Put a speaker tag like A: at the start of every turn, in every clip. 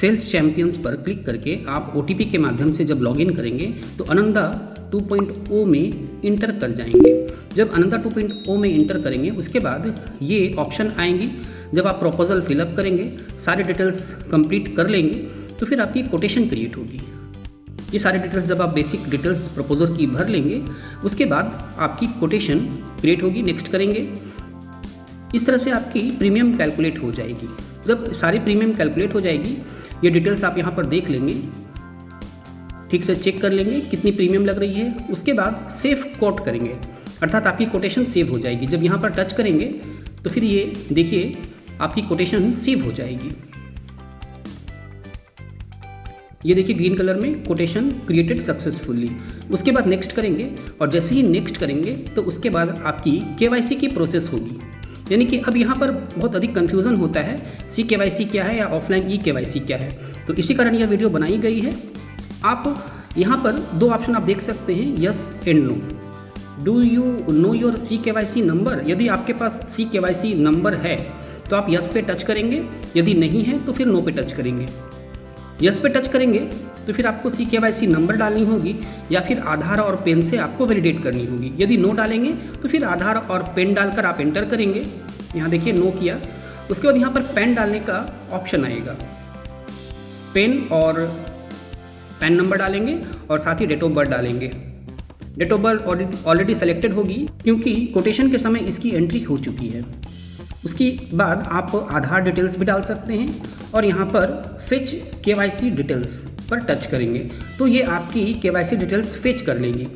A: Sales champions पर click करके आप OTP के माध्यम से जब लॉगिन करेंगे तो आनंदा 2.0 में इंटर कर जाएंगे। जब आनंदा 2.0 में इंटर करेंगे उसके बाद ये ऑप्शन आएंगी। जब आप प्रपोजल फिलअप करेंगे, सारे डिटेल्स कंप्लीट कर लेंगे तो फिर आपकी कोटेशन क्रिएट होगी। ये सारे डिटेल्स जब आप बेसिक डिटेल्स प्रपोजल की भर लेंगे उसके बाद आपकी कोटेशन क्रिएट होगी। नेक्स्ट करेंगे। इस तरह से आपकी प्रीमियम कैलकुलेट हो जाएगी। जब सारी प्रीमियम कैलकुलेट हो जाएगी, ये डिटेल्स आप यहाँ पर देख लेंगे, ठीक से चेक कर लेंगे कितनी प्रीमियम लग रही है। उसके बाद सेव कोट करेंगे, अर्थात आपकी कोटेशन सेव हो जाएगी। जब यहाँ पर टच करेंगे तो फिर ये देखिए आपकी कोटेशन सेव हो जाएगी। ये देखिए ग्रीन कलर में कोटेशन क्रिएटेड सक्सेसफुली। उसके बाद नेक्स्ट करेंगे और जैसे ही नेक्स्ट करेंगे तो उसके बाद आपकी KYC की प्रोसेस होगी। यानी कि अब यहाँ पर बहुत अधिक कन्फ्यूज़न होता है, CKYC क्या है या ऑफलाइन eKYC क्या है। तो इसी कारण यह वीडियो बनाई गई है। आप यहाँ पर दो ऑप्शन आप देख सकते हैं, yes and no. Do you know your CKYC number? यदि आपके पास CKYC नंबर है तो आप यस पे टच करेंगे, यदि नहीं है तो फिर नो पे टच करेंगे। यस पे टच करेंगे तो फिर आपको CKYC नंबर डालनी होगी या फिर आधार और पेन से आपको वैलिडेट करनी होगी। यदि नो डालेंगे तो फिर आधार और पेन डालकर आप एंटर करेंगे। यहाँ देखिए नो किया। उसके बाद यहाँ पर पेन डालने का ऑप्शन आएगा। पेन और पैन नंबर डालेंगे और साथ ही डेट ऑफ बर्थ डालेंगे। Date of birth already selected होगी क्योंकि कोटेशन के समय इसकी एंट्री हो चुकी है। उसके बाद आप आधार डिटेल्स भी डाल सकते हैं और यहाँ पर फेच KYC डिटेल्स पर टच करेंगे तो ये आपकी KYC डिटेल्स फेच कर लेंगी।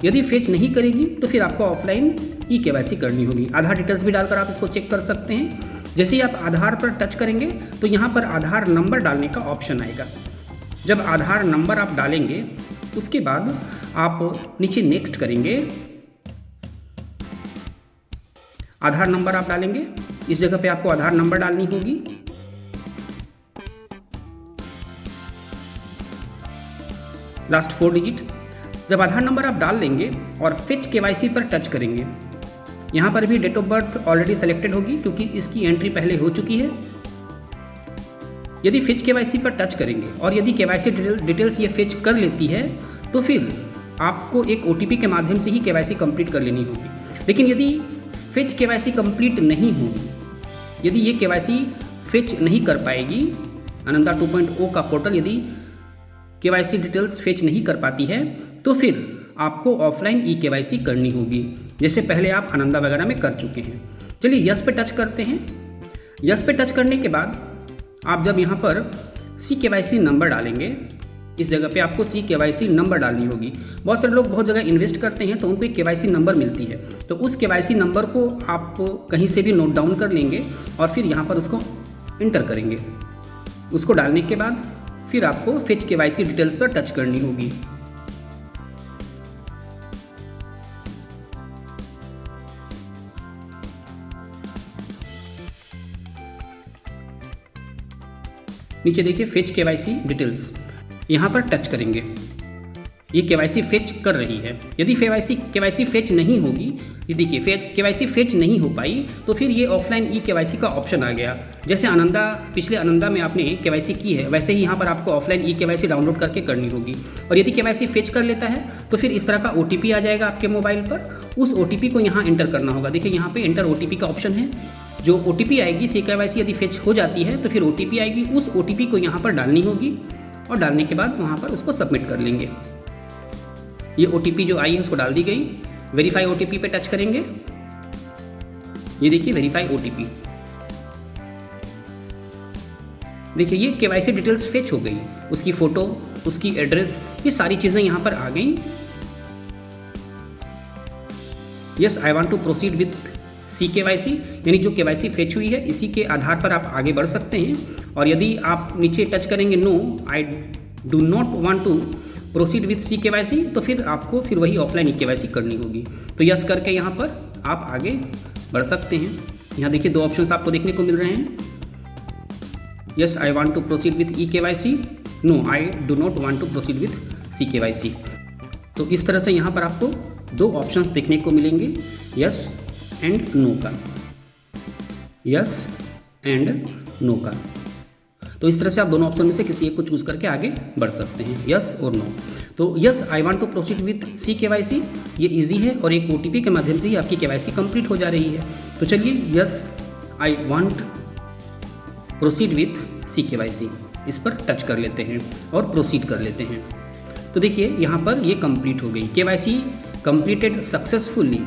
A: यदि फेच नहीं करेगी तो फिर आपको ऑफलाइन eKYC करनी होगी। आधार डिटेल्स भी डालकर आप इसको चेक कर सकते हैं। जैसे ही आप आधार पर टच करेंगे तो यहाँ पर आधार नंबर डालने का ऑप्शन आएगा। जब आधार नंबर आप डालेंगे उसके बाद आप नीचे नेक्स्ट करेंगे। आधार नंबर आप डालेंगे, इस जगह पे आपको आधार नंबर डालनी होगी। Last 4 digit. जब आधार नंबर आप डाल देंगे और फेच KYC पर टच करेंगे, यहाँ पर भी date of birth already selected होगी क्योंकि इसकी एंट्री पहले हो चुकी है। यदि फेच KYC पर टच करेंगे और यदि KYC डिटेल्स ये फेच कर लेती है तो फिर आपको एक OTP के माध्यम से ही KYC कंप्लीट कर लेनी होगी। लेकिन यदि फेच KYC कंप्लीट नहीं होगी, यदि ये KYC फेच नहीं कर पाएगी, आनंदा 2.0 का पोर्टल यदि KYC डिटेल्स फेच नहीं कर पाती है तो फिर आपको ऑफलाइन eKYC करनी होगी, जैसे पहले आप आनंदा वगैरह में कर चुके हैं। चलिए यस पे टच करते हैं। यस पे टच करने के बाद आप जब यहाँ पर CKYC नंबर डालेंगे, इस जगह पे आपको CKYC नंबर डालनी होगी। बहुत सारे लोग बहुत जगह इन्वेस्ट करते हैं तो उनको एक KYC नंबर मिलती है, तो उस KYC नंबर को आप कहीं से भी नोट डाउन कर लेंगे और फिर यहाँ पर उसको इंटर करेंगे। उसको डालने के बाद फिर आपको फेच KYC डिटेल्स पर टच करनी होगी। नीचे देखिए फेच KYC डिटेल्स, यहाँ पर टच करेंगे। ये KYC फेच कर रही है। यदि KYC फेच नहीं होगी, ये देखिए KYC फेच नहीं हो पाई तो फिर ये ऑफलाइन eKYC का ऑप्शन आ गया। जैसे पिछले आनंदा में आपने KYC की है वैसे ही यहाँ पर आपको ऑफलाइन eKYC डाउनलोड करके करनी होगी। और यदि KYC फेच कर लेता है तो फिर इस तरह का OTP आ जाएगा आपके मोबाइल पर। उस OTP को यहाँ एंटर करना होगा। देखिए यहाँ पे एंटर OTP का ऑप्शन है। जो OTP आएगी CKYC यदि फेच हो जाती है तो फिर OTP आएगी, उस OTP को यहाँ पर डालनी होगी और डालने के बाद वहाँ पर उसको सबमिट कर लेंगे। ये OTP जो आई है उसको डाल दी गई। वेरीफाई OTP पे टच करेंगे। ये देखिए वेरीफाई OTP। देखिए ये KYC डिटेल्स फेच हो गई, उसकी फ़ोटो, उसकी एड्रेस, ये सारी चीज़ें यहाँ पर आ गई। Yes I want to proceed with CKYC, यानी जो KYC फेच हुई है इसी के आधार पर आप आगे बढ़ सकते हैं। और यदि आप नीचे टच करेंगे no I do not want to proceed with CKYC तो फिर आपको फिर वही ऑफलाइन eKYC करनी होगी। तो यस करके यहाँ पर आप आगे बढ़ सकते हैं। यहाँ देखिए दो ऑप्शंस आपको देखने को मिल रहे हैं। Yes I want to proceed with eKYC, no I do not want to proceed with CKYC। तो इस तरह से यहाँ पर आपको दो ऑप्शंस देखने को मिलेंगे, यस एंड नो का, यस एंड नो का। तो इस तरह से आप दोनों ऑप्शन में से किसी एक को चूज़ करके आगे बढ़ सकते हैं, यस और नो। तो yes I want to proceed with C KYC, ये इजी है और एक OTP के माध्यम से ही आपकी KYC कंप्लीट हो जा रही है। तो चलिए yes I want proceed with C KYC, इस पर टच कर लेते हैं और प्रोसीड कर लेते हैं। तो देखिए यहाँ पर ये कंप्लीट हो गई, KYC completed successfully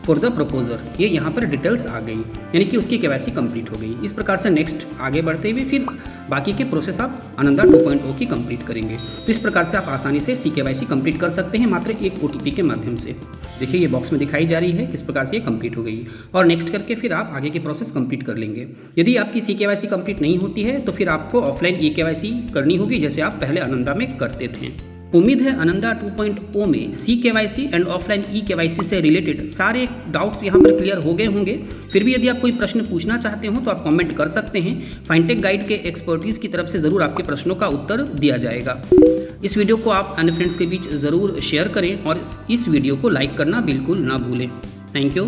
A: for the proposer, ये यहाँ पर डिटेल्स आ गई, यानी कि उसकी KYC कंप्लीट हो गई। इस प्रकार से नेक्स्ट आगे बढ़ते हुए फिर बाकी के प्रोसेस आप आनंदा 2.0 की कंप्लीट करेंगे। तो इस प्रकार से आप आसानी से सी KYC कंप्लीट कर सकते हैं मात्र एक OTP के माध्यम से। देखिए ये बॉक्स में दिखाई जा रही है किस प्रकार से ये कंप्लीट हो गई, और नेक्स्ट करके फिर आप आगे के प्रोसेस कंप्लीट कर लेंगे। यदि आपकी सी KYC कंप्लीट नहीं होती है तो फिर आपको ऑफलाइन KYC करनी होगी, जैसे आप पहले आनंदा में करते थे। उम्मीद है आनंदा 2.0 में सी KYC एंड ऑफलाइन KYC से रिलेटेड सारे डाउट्स यहाँ पर क्लियर हो गए होंगे। फिर भी यदि आप कोई प्रश्न पूछना चाहते हो तो आप कमेंट कर सकते हैं, फाइनटेक गाइड के एक्सपर्टीज़ की तरफ से ज़रूर आपके प्रश्नों का उत्तर दिया जाएगा। इस वीडियो को आप अन्य फ्रेंड्स के बीच ज़रूर शेयर करें और इस वीडियो को लाइक करना बिल्कुल ना भूलें। Thank you.